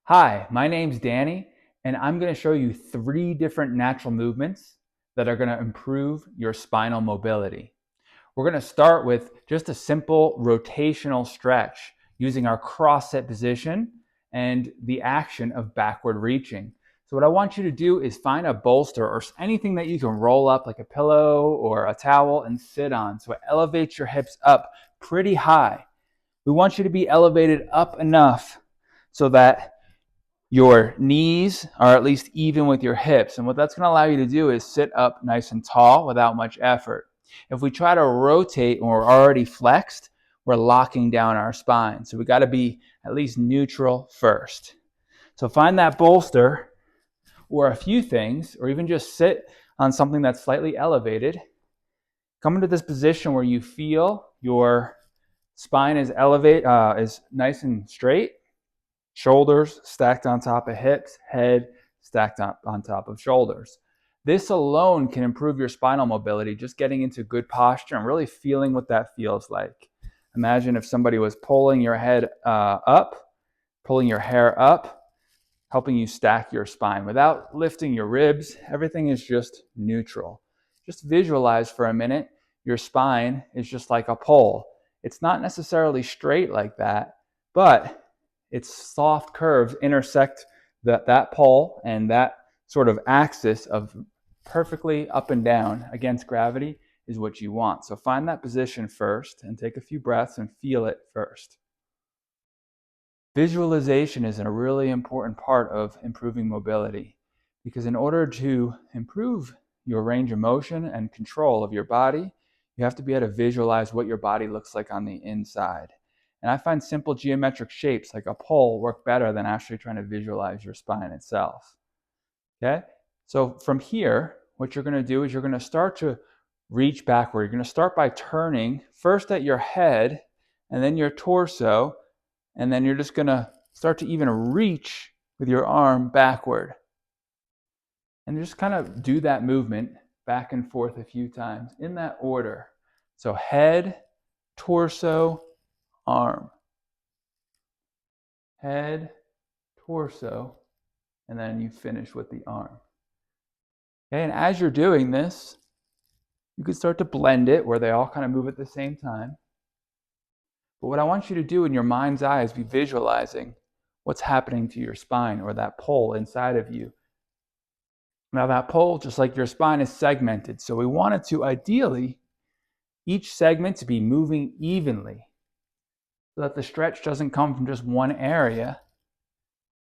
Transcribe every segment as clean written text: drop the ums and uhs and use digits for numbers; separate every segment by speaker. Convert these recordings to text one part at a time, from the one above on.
Speaker 1: Hi, my name's Danny, and I'm going to show you 3 different natural movements that are going to improve your spinal mobility. We're going to start with just a simple rotational stretch using our cross-set position and the action of backward reaching. So what I want you to do is find a bolster or anything that you can roll up like a pillow or a towel and sit on. So it elevates your hips up pretty high. We want you to be elevated up enough so that your knees are at least even with your hips. And what that's going to allow you to do is sit up nice and tall without much effort. If we try to rotate when we're already flexed, we're locking down our spine. So we got to be at least neutral first. So find that bolster or a few things, or even just sit on something that's slightly elevated. Come into this position where you feel your spine is nice and straight. Shoulders stacked on top of hips, head stacked on top of shoulders. This alone can improve your spinal mobility, just getting into good posture and really feeling what that feels like. Imagine if somebody was pulling your head up, pulling your hair up, helping you stack your spine without lifting your ribs. Everything is just neutral. Just visualize for a minute your spine is just like a pole. It's not necessarily straight like that, but its soft curves intersect that pole, and that sort of axis of perfectly up and down against gravity is what you want. So find that position first and take a few breaths and feel it first. Visualization is a really important part of improving mobility, because in order to improve your range of motion and control of your body, you have to be able to visualize what your body looks like on the inside. And I find simple geometric shapes like a pole work better than actually trying to visualize your spine itself. Okay? So from here, what you're going to do is you're going to start to reach backward. You're going to start by turning first at your head and then your torso, and then you're just going to start to even reach with your arm backward. And just kind of do that movement back and forth a few times in that order. So head, torso, arm. Head, torso, and then you finish with the arm. Okay, and as you're doing this, you can start to blend it where they all kind of move at the same time. But what I want you to do in your mind's eye is be visualizing what's happening to your spine or that pole inside of you. Now that pole, just like your spine, is segmented. So we want it to ideally, each segment to be moving evenly so that the stretch doesn't come from just one area.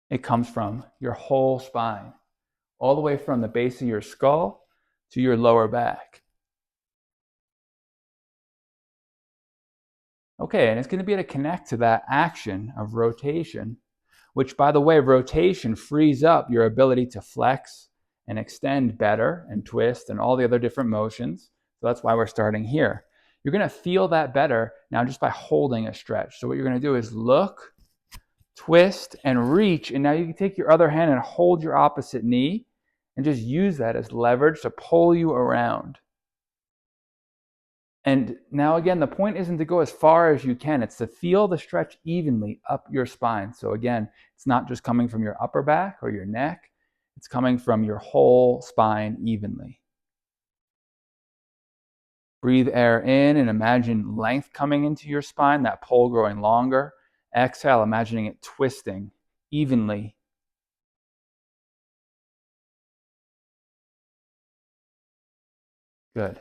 Speaker 1: It comes from your whole spine, all the way from the base of your skull to your lower back. Okay, and it's going to be able to connect to that action of rotation, which, by the way, rotation frees up your ability to flex and extend better and twist and all the other different motions. So that's why we're starting here. You're going to feel that better now just by holding a stretch. So what you're going to do is look, twist, and reach. And now you can take your other hand and hold your opposite knee and just use that as leverage to pull you around. And now again, the point isn't to go as far as you can. It's to feel the stretch evenly up your spine. So again, it's not just coming from your upper back or your neck. It's coming from your whole spine evenly. Breathe air in and imagine length coming into your spine, that pole growing longer. Exhale, imagining it twisting evenly. Good.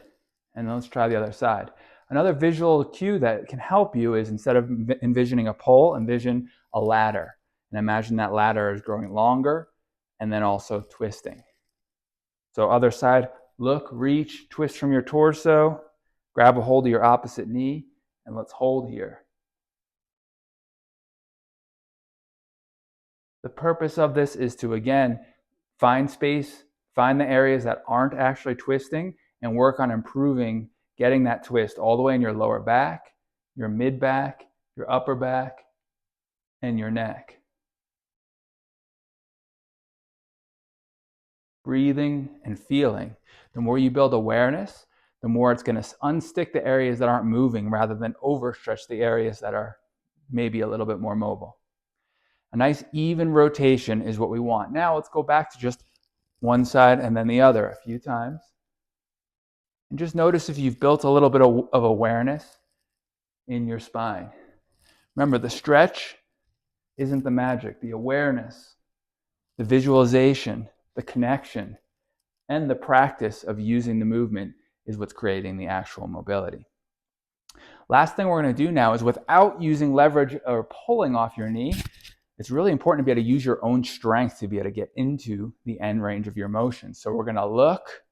Speaker 1: And let's try the other side. Another visual cue that can help you is, instead of envisioning a pole, envision a ladder. And imagine that ladder is growing longer and then also twisting. So other side, look, reach, twist from your torso, grab a hold of your opposite knee, and let's hold here. The purpose of this is to, again, find space, find the areas that aren't actually twisting, and work on improving getting that twist all the way in your lower back, your mid back, your upper back, and your neck. Breathing and feeling. The more you build awareness, the more it's going to unstick the areas that aren't moving rather than overstretch the areas that are maybe a little bit more mobile. A nice even rotation is what we want. Now let's go back to just one side and then the other a few times. And just notice if you've built a little bit of awareness in your spine. Remember, the stretch isn't the magic. The awareness, the visualization, the connection, and the practice of using the movement is what's creating the actual mobility. Last thing we're going to do now is, without using leverage or pulling off your knee, it's really important to be able to use your own strength to be able to get into the end range of your motion. So we're going to look,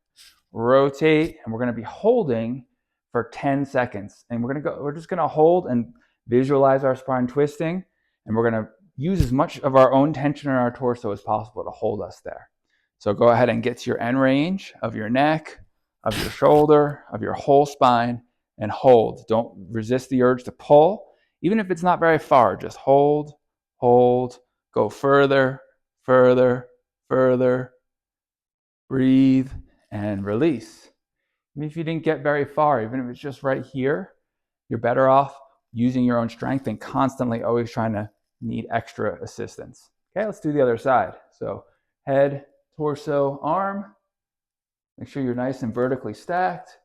Speaker 1: rotate, and we're going to be holding for 10 seconds. And we're just going to hold and visualize our spine twisting, and we're going to use as much of our own tension in our torso as possible to hold us there. So go ahead and get to your end range of your neck, of your shoulder, of your whole spine, and hold. Don't resist the urge to pull. Even if it's not very far, just hold, hold, go further, further, further, breathe, and release. Even if you didn't get very far, even if it's just right here, you're better off using your own strength and constantly always trying to need extra assistance. Okay, let's do the other side. So head, torso, arm. Make sure you're nice and vertically stacked.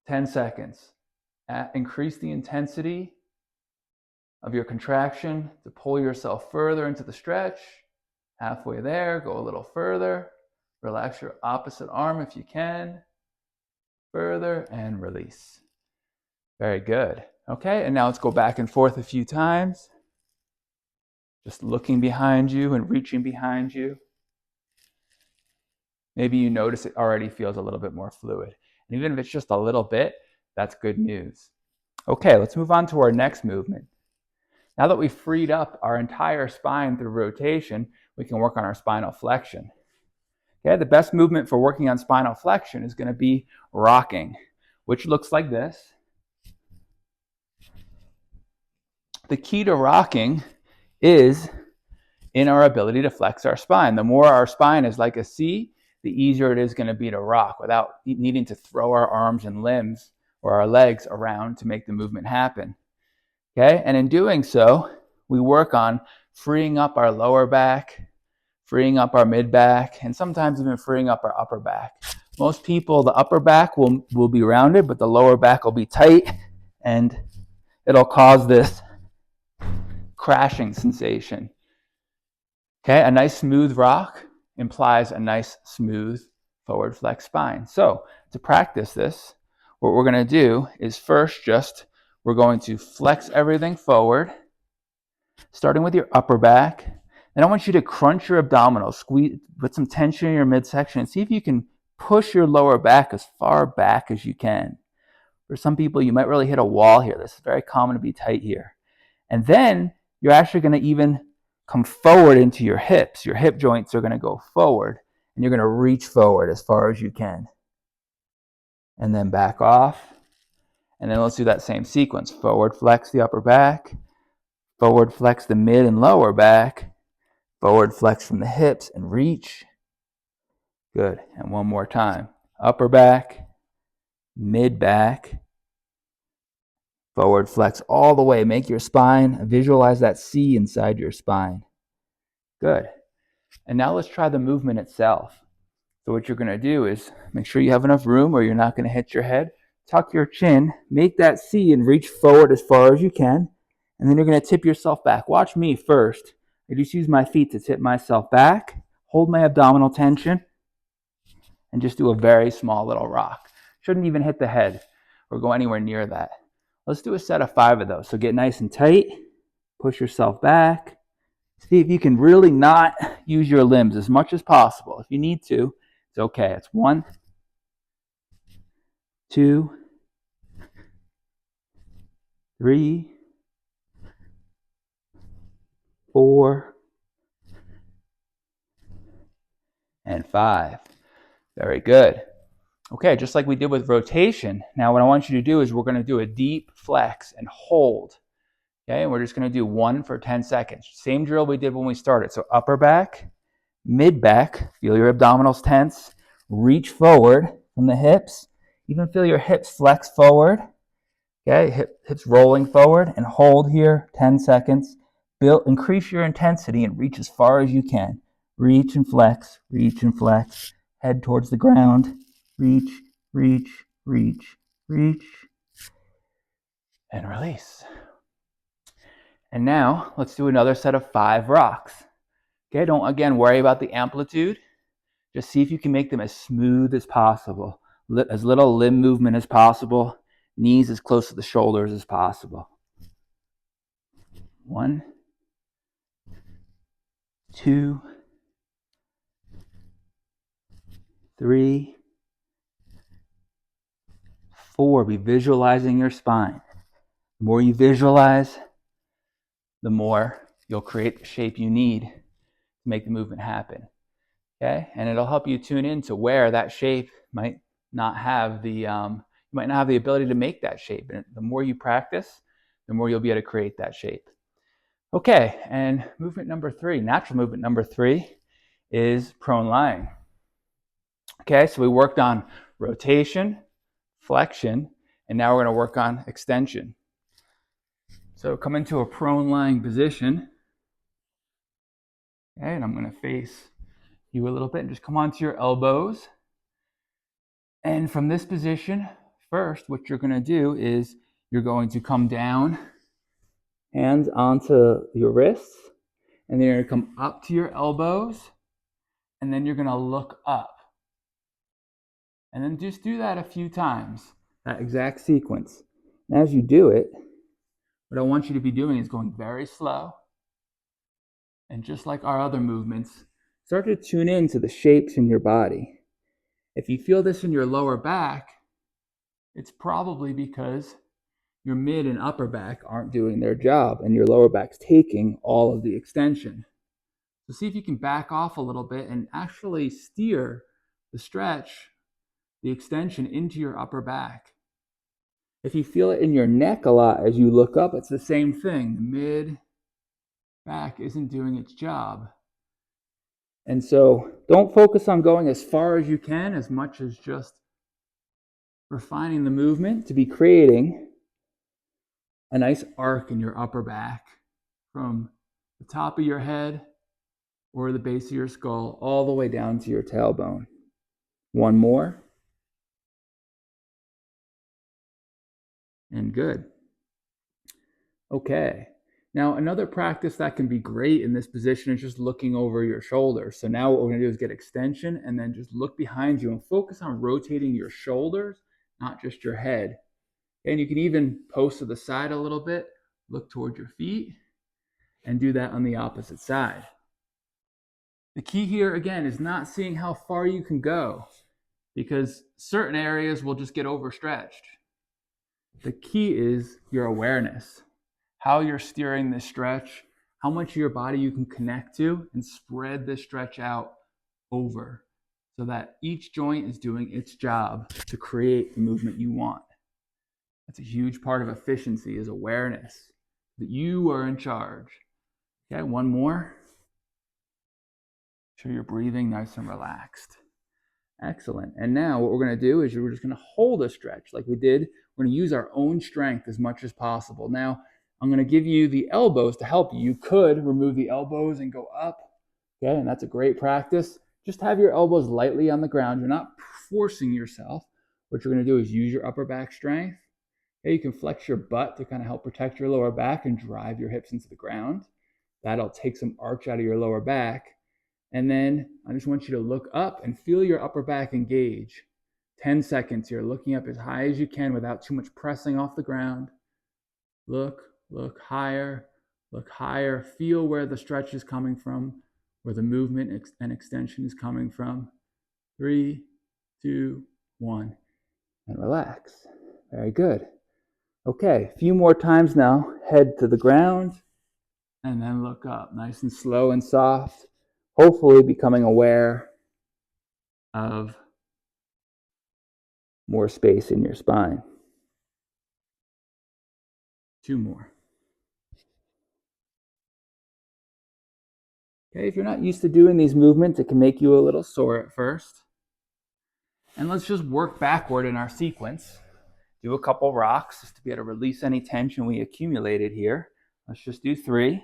Speaker 1: 10 seconds. Increase the intensity of your contraction to pull yourself further into the stretch. Halfway there, go a little further. Relax your opposite arm if you can. Further, and release. Very good. Okay, and now let's go back and forth a few times. Just looking behind you and reaching behind you. Maybe you notice it already feels a little bit more fluid. And even if it's just a little bit, that's good news. Okay, let's move on to our next movement. Now that we've freed up our entire spine through rotation, we can work on our spinal flexion. Okay, the best movement for working on spinal flexion is going to be rocking, which looks like this. The key to rocking is in our ability to flex our spine. The more our spine is like a C, the easier it is going to be to rock without needing to throw our arms and limbs or our legs around to make the movement happen. Okay, and in doing so, we work on freeing up our lower back, freeing up our mid back, and sometimes even freeing up our upper back. Most people, the upper back will be rounded, but the lower back will be tight, and it'll cause this crashing sensation. Okay, a nice smooth rock implies a nice smooth forward flex spine. So to practice this, what we're going to do is first we're going to flex everything forward, starting with your upper back. Then I want you to crunch your abdominals, squeeze, put some tension in your midsection, and see if you can push your lower back as far back as you can. For some people, you might really hit a wall here. This is very common to be tight here. And then you're actually going to even come forward into your hips. Your hip joints are going to go forward, and you're going to reach forward as far as you can. And then back off. And then let's do that same sequence. Forward flex the upper back. Forward flex the mid and lower back. Forward flex from the hips and reach. Good. And one more time. Upper back, mid back. Forward flex all the way. Make your spine, visualize that C inside your spine. Good. And now let's try the movement itself. So what you're going to do is make sure you have enough room where you're not going to hit your head. Tuck your chin, make that C and reach forward as far as you can. And then you're going to tip yourself back. Watch me first. I just use my feet to tip myself back, hold my abdominal tension, and just do a very small little rock. Shouldn't even hit the head or go anywhere near that. Let's do a set of 5 of those. So get nice and tight, push yourself back. See if you can really not use your limbs as much as possible. If you need to, it's okay. It's 1, 2, 3, 4, and 5. Very good. Okay, just like we did with rotation, now what I want you to do is we're going to do a deep flex and hold. Okay, and we're just going to do 1 for 10 seconds. Same drill we did when we started. So upper back, mid back, feel your abdominals tense, reach forward from the hips, even feel your hips flex forward. Okay, hips rolling forward, and hold here 10 seconds. Increase your intensity and reach as far as you can. Reach and flex, head towards the ground, reach, reach, reach, reach, and release. And now let's do another set of 5 rocks. Okay, don't again worry about the amplitude. Just see if you can make them as smooth as possible. As little limb movement as possible. Knees as close to the shoulders as possible. 1, 2, 3, 4. Be visualizing your spine. The more you visualize, the more you'll create the shape you need to make the movement happen. Okay, and it'll help you tune in to where that shape might not have the ability to make that shape. And the more you practice, the more you'll be able to create that shape. Okay, and movement number 3, natural movement number 3 is prone lying. Okay, so we worked on rotation, flexion, and now we're going to work on extension. So come into a prone lying position. Okay, and I'm going to face you a little bit and just come onto your elbows. And from this position, first, what you're going to do is you're going to come down, hands onto your wrists, and then you're going to come up to your elbows, and then you're going to look up. And then just do that a few times, that exact sequence. And as you do it, what I want you to be doing is going very slow. And just like our other movements, start to tune in to the shapes in your body. If you feel this in your lower back, it's probably because your mid and upper back aren't doing their job and your lower back's taking all of the extension. So see if you can back off a little bit and actually steer the stretch, the extension into your upper back. If you feel it in your neck a lot as you look up, it's the same thing. The mid back isn't doing its job. And so don't focus on going as far as you can, as much as just refining the movement to be creating a nice arc in your upper back from the top of your head or the base of your skull all the way down to your tailbone. 1 more. And good. Okay. Now, another practice that can be great in this position is just looking over your shoulders. So now what we're going to do is get extension and then just look behind you and focus on rotating your shoulders, not just your head. And you can even post to the side a little bit, look toward your feet, and do that on the opposite side. The key here, again, is not seeing how far you can go, because certain areas will just get overstretched. The key is your awareness, how you're steering this stretch, how much of your body you can connect to, and spread this stretch out over so that each joint is doing its job to create the movement you want. That's a huge part of efficiency, is awareness, that you are in charge. Okay, 1 more. Sure you're breathing nice and relaxed. Excellent. And now what we're going to do is we're just going to hold a stretch like we did. We're going to use our own strength as much as possible. Now, I'm going to give you the elbows to help you. You could remove the elbows and go up. Okay, and that's a great practice. Just have your elbows lightly on the ground. You're not forcing yourself. What you're going to do is use your upper back strength. Okay, you can flex your butt to kind of help protect your lower back and drive your hips into the ground. That'll take some arch out of your lower back. And then I just want you to look up and feel your upper back engage. 10 seconds here, looking up as high as you can without too much pressing off the ground. Look higher, feel where the stretch is coming from, where the movement and extension is coming from. 3, 2, 1, and relax. Very good. Okay, a few more times now. Head to the ground, and then look up, nice and slow and soft. Hopefully becoming aware of more space in your spine. 2 more. Okay, if you're not used to doing these movements, it can make you a little sore at first. And let's just work backward in our sequence. Do a couple rocks just to be able to release any tension we accumulated here. Let's just do 3.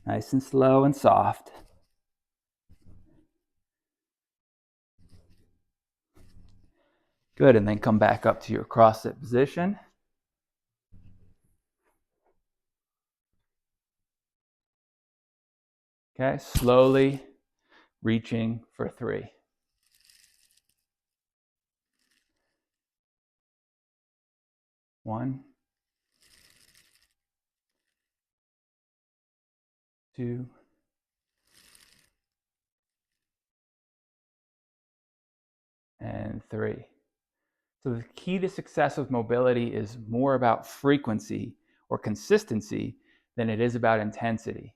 Speaker 1: Nice and slow and soft. Good, and then come back up to your cross-sit position. Okay, slowly reaching for 3. 1, 2, and 3. So the key to success with mobility is more about frequency or consistency than it is about intensity.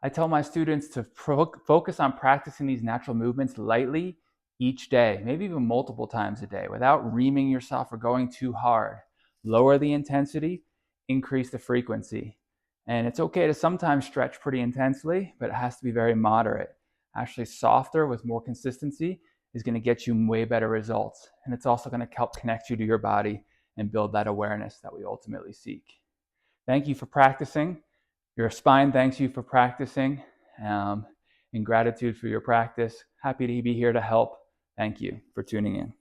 Speaker 1: I tell my students to focus on practicing these natural movements lightly each day, maybe even multiple times a day, without reaming yourself or going too hard. Lower the intensity, increase the frequency. And it's okay to sometimes stretch pretty intensely, but it has to be very moderate. Actually, softer with more consistency is going to get you way better results. And it's also going to help connect you to your body and build that awareness that we ultimately seek. Thank you for practicing. Your spine thanks you for practicing. In gratitude for your practice, happy to be here to help. Thank you for tuning in.